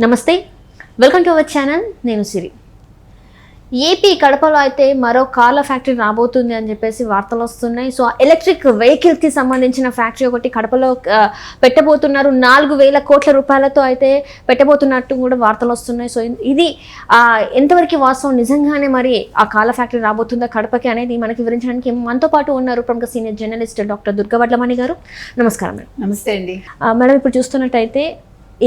నమస్తే, welcome to our channel. నేను సిరి. AP కడపలో అయితే మరో కార్ల ఫ్యాక్టరీ రాబోతుంది అని చెప్పేసి వార్తలు వస్తున్నాయి. సో ఎలక్ట్రిక్ వెహికల్కి సంబంధించిన ఫ్యాక్టరీ ఒకటి కడపలో పెట్టబోతున్నారు. 4,000 కోట్ల రూపాయలతో అయితే పెట్టబోతున్నట్టు కూడా వార్తలు వస్తున్నాయి. సో ఇది ఎంతవరకు వాస్తవం, నిజంగానే మరి ఆ కార్ల ఫ్యాక్టరీ రాబోతుందా కడపకి అనేది మనకి వివరించడానికి మనతో పాటు ఉన్నారు ప్రముఖ సీనియర్ జర్నలిస్ట్ డాక్టర్ దుర్గవడ్లమణి గారు. నమస్కారం మేడం. నమస్తే అండి మేడం, ఇప్పుడు చూస్తున్నట్టయితే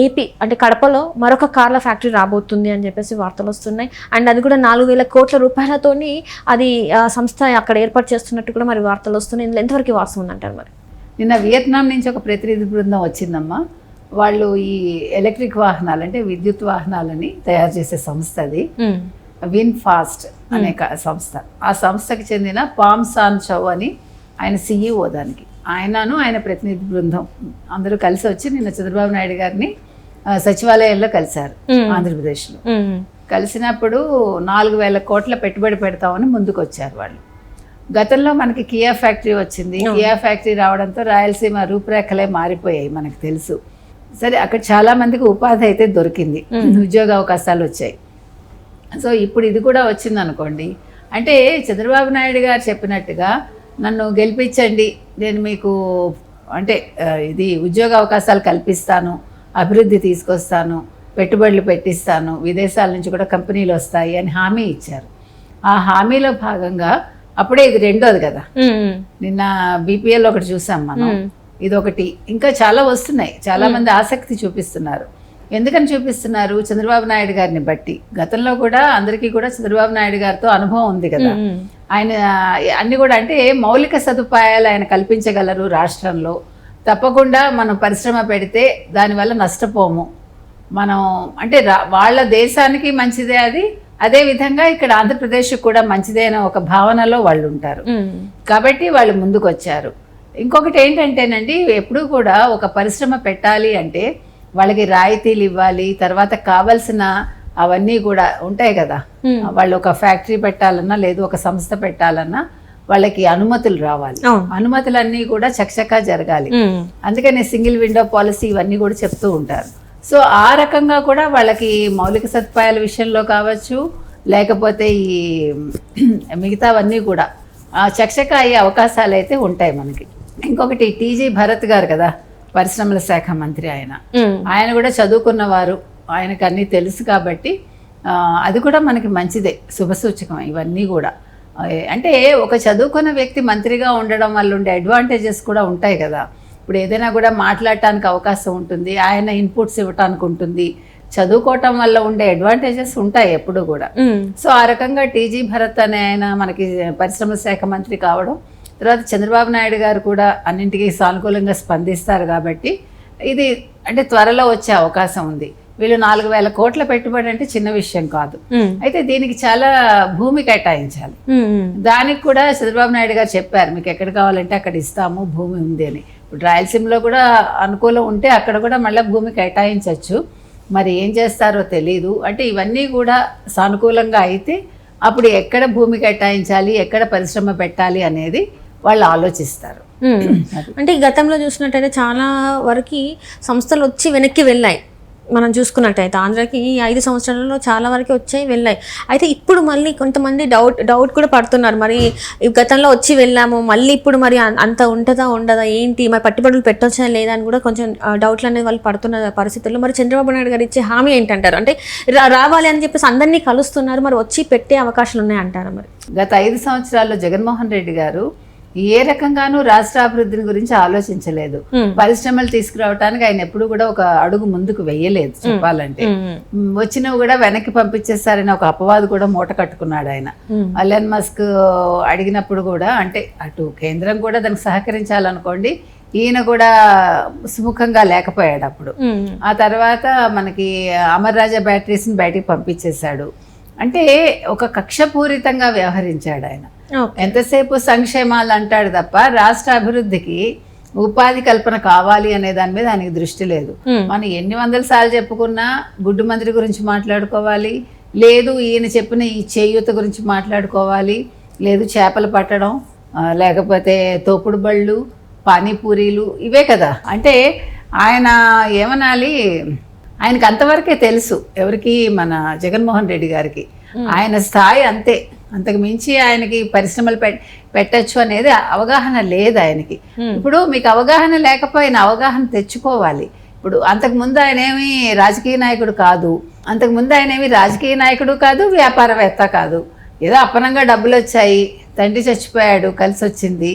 ఏపీ అంటే కడపలో మరొక కార్ల ఫ్యాక్టరీ రాబోతుంది అని చెప్పేసి వార్తలు వస్తున్నాయి. అండ్ అది కూడా 4,000 కోట్ల రూపాయలతోని అది సంస్థ అక్కడ ఏర్పాటు చేస్తున్నట్టు కూడా మరి వార్తలు వస్తున్నాయి. ఇందులో ఎంతవరకు వాస్తవం ఉందంటారు? మరి నిన్న వియత్నాం నుంచి ఒక ప్రతినిధి బృందం వచ్చిందమ్మా. వాళ్ళు ఈ ఎలక్ట్రిక్ వాహనాలు అంటే విద్యుత్ వాహనాలని తయారు చేసే సంస్థ అది విన్ ఫాస్ట్ అనే సంస్థ. ఆ సంస్థకి చెందిన పామ్ సాన్ చౌ అని ఆయన CEO. దానికి ఆయన ప్రతినిధి బృందం అందరూ కలిసి వచ్చి నిన్న చంద్రబాబు నాయుడు గారిని సచివాలయంలో కలిశారు ఆంధ్రప్రదేశ్లో. కలిసినప్పుడు 4,000 కోట్ల పెట్టుబడి పెడతామని ముందుకు వచ్చారు వాళ్ళు. గతంలో మనకి కియా ఫ్యాక్టరీ వచ్చింది. కియా ఫ్యాక్టరీ రావడంతో రాయలసీమ రూపురేఖలే మారిపోయాయి మనకు తెలుసు. సరే, అక్కడ చాలా మందికి ఉపాధి అయితే దొరికింది, ఉద్యోగ అవకాశాలు వచ్చాయి. సో ఇప్పుడు ఇది కూడా వచ్చింది అనుకోండి. అంటే చంద్రబాబు నాయుడు గారు చెప్పినట్టుగా నన్ను గెలిపించండి, నేను మీకు అంటే ఇది ఉద్యోగ అవకాశాలు కల్పిస్తాను, అభివృద్ధి తీసుకొస్తాను, పెట్టుబడులు పెట్టిస్తాను, విదేశాల నుంచి కూడా కంపెనీలు వస్తాయి అని హామీ ఇచ్చారు. ఆ హామీలో భాగంగా అప్పుడే ఇది రెండోది కదా. నిన్న BPL ఒకటి చూసాం మనం, ఇదొకటి, ఇంకా చాలా వస్తున్నాయి. చాలా మంది ఆసక్తి చూపిస్తున్నారు. ఎందుకని చూపిస్తున్నారు? చంద్రబాబు నాయుడు గారిని బట్టి. గతంలో కూడా అందరికీ కూడా చంద్రబాబు నాయుడు గారితో అనుభవం ఉంది కదా. ఆయన అన్ని కూడా అంటే మౌలిక సదుపాయాలు ఆయన కల్పించగలరు రాష్ట్రంలో. తప్పకుండా మనం పరిశ్రమ పెడితే దానివల్ల నష్టపోము మనం, అంటే వాళ్ళ దేశానికి మంచిదే అది, అదే విధంగా ఇక్కడ ఆంధ్రప్రదేశ్కి కూడా మంచిదే అనే ఒక భావనలో వాళ్ళు ఉంటారు. కాబట్టి వాళ్ళు ముందుకు వచ్చారు. ఇంకొకటి ఏంటంటేనండి, ఎప్పుడూ కూడా ఒక పరిశ్రమ పెట్టాలి అంటే వాళ్ళకి రాయితీలు ఇవ్వాలి, తర్వాత కావాల్సిన అవన్నీ కూడా ఉంటాయి కదా. వాళ్ళు ఒక ఫ్యాక్టరీ పెట్టాలన్నా లేదు ఒక సంస్థ పెట్టాలన్నా వాళ్ళకి అనుమతులు రావాలి. అనుమతులన్నీ కూడా చకచకా జరగాలి. అందుకని సింగిల్ విండో పాలసీ ఇవన్నీ కూడా చెప్తూ ఉంటారు. సో ఆ రకంగా కూడా వాళ్ళకి మౌలిక సదుపాయాల విషయంలో కావచ్చు, లేకపోతే ఈ మిగతావన్నీ కూడా చకచకా అయ్యే అవకాశాలు అయితే ఉంటాయి మనకి. ఇంకొకటి TG భరత్ గారు కదా, పరిశ్రమల శాఖ మంత్రి. ఆయన కూడా చదువుకున్నవారు, ఆయనకు అన్నీ తెలుసు కాబట్టి అది కూడా మనకి మంచిదే, శుభసూచకం ఇవన్నీ కూడా. అంటే ఒక చదువుకున్న వ్యక్తి మంత్రిగా ఉండడం వల్ల ఉండే అడ్వాంటేజెస్ కూడా ఉంటాయి కదా. ఇప్పుడు ఏదైనా కూడా మాట్లాడటానికి అవకాశం ఉంటుంది, ఆయన ఇన్పుట్స్ ఇవ్వటానికి ఉంటుంది. చదువుకోవటం వల్ల ఉండే అడ్వాంటేజెస్ ఉంటాయి ఎప్పుడు కూడా. సో ఆ రకంగా TG భరత్ అనే ఆయన మనకి పరిశ్రమల శాఖ మంత్రి కావడం, తర్వాత చంద్రబాబు నాయుడు గారు కూడా అన్నింటికీ సానుకూలంగా స్పందిస్తారు కాబట్టి ఇది అంటే త్వరలో వచ్చే అవకాశం ఉంది. వీళ్ళు 4,000 కోట్ల పెట్టుబడి అంటే చిన్న విషయం కాదు. అయితే దీనికి చాలా భూమి కేటాయించాలి. దానికి కూడా చంద్రబాబు నాయుడు గారు చెప్పారు, మీకు ఎక్కడ కావాలంటే అక్కడ ఇస్తాము, భూమి ఉంది అని. ఇప్పుడు రాయలసీమలో కూడా అనుకూలం ఉంటే అక్కడ కూడా మళ్ళీ భూమి కేటాయించవచ్చు. మరి ఏం చేస్తారో తెలీదు. అంటే ఇవన్నీ కూడా సానుకూలంగా అయితే అప్పుడు ఎక్కడ భూమి కేటాయించాలి, ఎక్కడ పరిశ్రమ పెట్టాలి అనేది వాళ్ళు ఆలోచిస్తారు. అంటే గతంలో చూసినట్టయితే చాలా వరకు సంస్థలు వచ్చి వెనక్కి వెళ్ళాయి. మనం చూసుకున్నట్టయితే ఆంధ్రాకి ఈ 5 సంవత్సరాలలో చాలా వరకు వచ్చాయి, వెళ్ళాయి. అయితే ఇప్పుడు మళ్ళీ కొంతమంది డౌట్ కూడా పడుతున్నారు, మరి గతంలో వచ్చి వెళ్ళాము మళ్ళీ ఇప్పుడు మరి అంత ఉంటుందా ఉండదా ఏంటి, మరి పట్టుబడులు పెట్టొచ్చా లేదా అని కూడా కొంచెం డౌట్లు అనేది వాళ్ళు పడుతున్న పరిస్థితుల్లో మరి చంద్రబాబు నాయుడు గారు ఇచ్చే హామీ ఏంటంటారు? అంటే రావాలి అని చెప్పేసి అందరినీ కలుస్తున్నారు, మరి వచ్చి పెట్టే అవకాశాలు ఉన్నాయంటారా? మరి గత 5 సంవత్సరాల్లో జగన్మోహన్ రెడ్డి గారు ఏ రకంగానూ రాష్ట్ర అభివృద్ధిని గురించి ఆలోచించలేదు. పరిశ్రమలు తీసుకురావడానికి ఆయన ఎప్పుడు కూడా ఒక అడుగు ముందుకు వెయ్యలేదు చెప్పాలంటే. వచ్చినవి కూడా వెనక్కి పంపించేస్తారని ఒక అపవాదు కూడా మూట కట్టుకున్నాడు ఆయన. ఎలన్ మస్క్ అడిగినప్పుడు కూడా అంటే అటు కేంద్రం కూడా దానికి సహకరించాలనుకోండి, ఈయన కూడా సుముఖంగా లేకపోయాడు అప్పుడు. ఆ తర్వాత మనకి అమర్ రాజా బ్యాటరీస్ని బయటికి పంపించేశాడు. అంటే ఒక కక్షపూరితంగా వ్యవహరించాడు ఆయన. ఎంతసేపు సంక్షేమాలు అంటాడు తప్ప రాష్ట్ర అభివృద్ధికి ఉపాధి కల్పన కావాలి అనే దాని మీద ఆయనకి దృష్టి లేదు. మనం ఎన్ని వందల సార్లు చెప్పుకున్నా గుడ్డు మంత్రి గురించి మాట్లాడుకోవాలి, లేదు ఈయన చెప్పిన ఈ చేయూత గురించి మాట్లాడుకోవాలి, లేదు చేపలు పట్టడం, లేకపోతే తోపుడు బళ్ళు, పానీపూరీలు, ఇవే కదా. అంటే ఆయన ఏమనాలి, ఆయనకి అంతవరకే తెలుసు, ఎవరికి, మన జగన్మోహన్ రెడ్డి గారికి. ఆయన స్థాయి అంతే, అంతకు మించి ఆయనకి పరిశ్రమలు పెట్టచ్చు అనేది అవగాహన లేదు ఆయనకి. ఇప్పుడు మీకు అవగాహన లేకపోయినా అవగాహన తెచ్చుకోవాలి. ఇప్పుడు అంతకుముందు ఆయన ఏమి రాజకీయ నాయకుడు కాదు, వ్యాపారవేత్త కాదు. ఏదో అప్పనంగా డబ్బులు వచ్చాయి, తండ్రి చచ్చిపోయాడు, కలిసి వచ్చింది.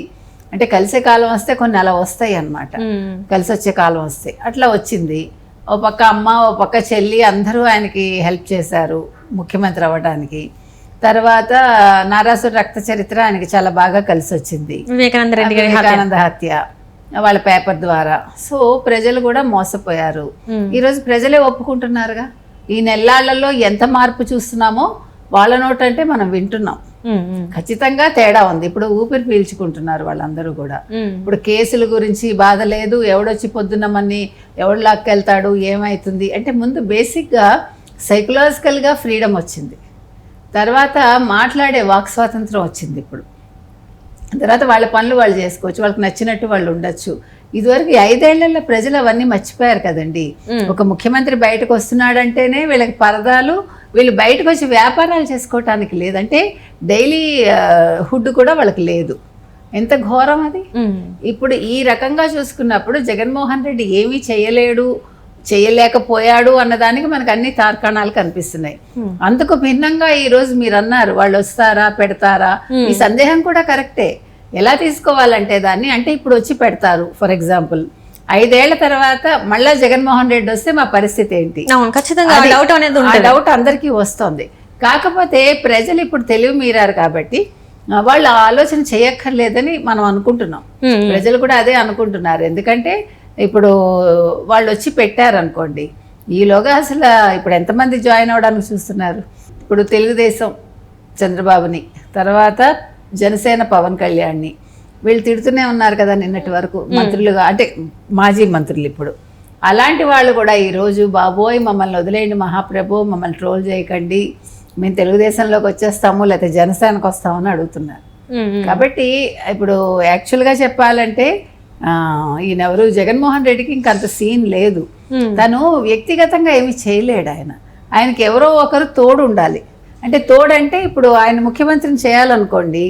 అంటే కలిసే కాలం వస్తే కొన్ని అలా వస్తాయి అన్నమాట, కలిసి వచ్చే కాలం వస్తే అట్లా వచ్చింది. ఓ పక్క అమ్మ, ఓ పక్క చెల్లి, అందరూ ఆయనకి హెల్ప్ చేశారు ముఖ్యమంత్రి అవ్వడానికి. తర్వాత నారాసుర రక్త చరిత్ర ఆయనకి చాలా బాగా కలిసి వచ్చింది, వివేకానంద హత్య వాళ్ళ పేపర్ ద్వారా. సో ప్రజలు కూడా మోసపోయారు. ఈరోజు ప్రజలే ఒప్పుకుంటున్నారుగా. ఈ నెల్లాళ్లలో ఎంత మార్పు చూస్తున్నామో వాళ్ళ నోట అంటే మనం వింటున్నాం. ఖచ్చితంగా తేడా ఉంది. ఇప్పుడు ఊపిరి పీల్చుకుంటున్నారు వాళ్ళందరూ కూడా. ఇప్పుడు కేసుల గురించి బాధ లేదు, ఎవడొచ్చి పొద్దున్నమని ఎవడు లాక్కెళ్తాడు, ఏమవుతుంది అంటే. ముందు బేసిక్గా సైకలాజికల్గా ఫ్రీడమ్ వచ్చింది, తర్వాత మాట్లాడే వాక్ స్వాతంత్రం వచ్చింది. ఇప్పుడు తర్వాత వాళ్ళ పనులు వాళ్ళు చేసుకోవచ్చు, వాళ్ళకి నచ్చినట్టు వాళ్ళు ఉండొచ్చు. ఇదివరకు 5 ఏళ్లలో ప్రజలు అవన్నీ మర్చిపోయారు కదండి. ఒక ముఖ్యమంత్రి బయటకు వస్తున్నాడంటేనే వీళ్ళకి పరదాలు, వీళ్ళు బయటకు వచ్చి వ్యాపారాలు చేసుకోవటానికి లేదంటే డైలీ హుడ్ కూడా వాళ్ళకి లేదు. ఎంత ఘోరం అది. ఇప్పుడు ఈ రకంగా చూసుకున్నప్పుడు జగన్మోహన్ రెడ్డి ఏమీ చేయలేకపోయాడు అన్నదానికి మనకు అన్ని తార్కాణాలు కనిపిస్తున్నాయి. అందుకు భిన్నంగా ఈరోజు మీరు అన్నారు వాళ్ళు వస్తారా పెడతారా, ఈ సందేహం కూడా కరెక్టే. ఎలా తీసుకోవాలంటే దాన్ని, అంటే ఇప్పుడు వచ్చి పెడతారు, ఫర్ ఎగ్జాంపుల్ 5 ఏళ్ల తర్వాత మళ్ళా జగన్మోహన్ రెడ్డి వస్తే మా పరిస్థితి ఏంటి? డౌట్ అందరికీ వస్తుంది. కాకపోతే ప్రజలు ఇప్పుడు తెలివి మీరారు కాబట్టి వాళ్ళు ఆలోచన చేయక్కర్లేదని మనం అనుకుంటున్నాం. ప్రజలు కూడా అదే అనుకుంటున్నారు. ఎందుకంటే ఇప్పుడు వాళ్ళు వచ్చి పెట్టారనుకోండి, ఈలోగా అసలు ఇప్పుడు ఎంతమంది జాయిన్ అవ్వడానికి చూస్తున్నారు. ఇప్పుడు తెలుగుదేశం చంద్రబాబుని, తర్వాత జనసేన పవన్ కళ్యాణ్ని, వీళ్ళు తిడుతూనే ఉన్నారు కదా నిన్నటి వరకు మంత్రులుగా, అంటే మాజీ మంత్రులు. ఇప్పుడు అలాంటి వాళ్ళు కూడా ఈరోజు బాబోయ్ మమ్మల్ని వదిలేయండి మహాప్రభు, మమ్మల్ని ట్రోల్ చేయకండి, మేము తెలుగుదేశంలోకి వచ్చేస్తాము లేకపోతే జనసేనకు వస్తామని అడుగుతున్నారు. కాబట్టి ఇప్పుడు యాక్చువల్గా చెప్పాలంటే ఈయనెవరు జగన్మోహన్ రెడ్డికి ఇంకంత సీన్ లేదు. తను వ్యక్తిగతంగా ఏమీ చేయలేడు. ఆయనకి ఎవరో ఒకరు తోడు ఉండాలి. అంటే తోడంటే ఇప్పుడు ఆయన ముఖ్యమంత్రిని చేయాలనుకోండి,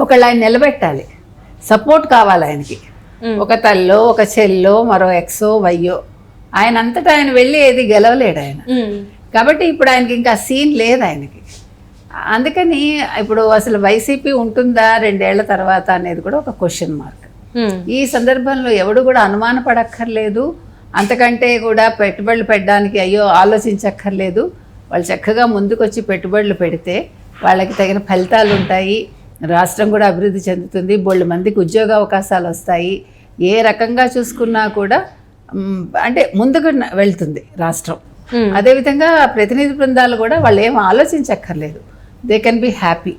ఒకళ్ళు ఆయన నిలబెట్టాలి, సపోర్ట్ కావాలి ఆయనకి. ఒక తల్లో, ఒక చెల్లో, మరో ఎక్సో వయ్యో, ఆయన అంతటా ఆయన వెళ్ళి ఏది గెలవలేడు ఆయన. కాబట్టి ఇప్పుడు ఆయనకి ఇంకా సీన్ లేదు ఆయనకి. అందుకని ఇప్పుడు అసలు వైసీపీ ఉంటుందా 2 ఏళ్ల తర్వాత అనేది కూడా ఒక క్వశ్చన్ మార్క్. ఈ సందర్భంలో ఎవడు కూడా అనుమానపడక్కర్లేదు. అంతకంటే కూడా పెట్టుబడులు పెట్టడానికి అయ్యో ఆలోచించక్కర్లేదు. వాళ్ళు చక్కగా ముందుకొచ్చి పెట్టుబడులు పెడితే వాళ్ళకి తగిన ఫలితాలు ఉంటాయి, రాష్ట్రం కూడా అభివృద్ధి చెందుతుంది, బోళ్ళ మందికి ఉద్యోగ అవకాశాలు వస్తాయి. ఏ రకంగా చూసుకున్నా కూడా అంటే ముందుకు వెళ్తుంది రాష్ట్రం. అదేవిధంగా ప్రతినిధి బృందాలు కూడా వాళ్ళు ఏం ఆలోచించక్కర్లేదు, దే కెన్ బి హ్యాపీ.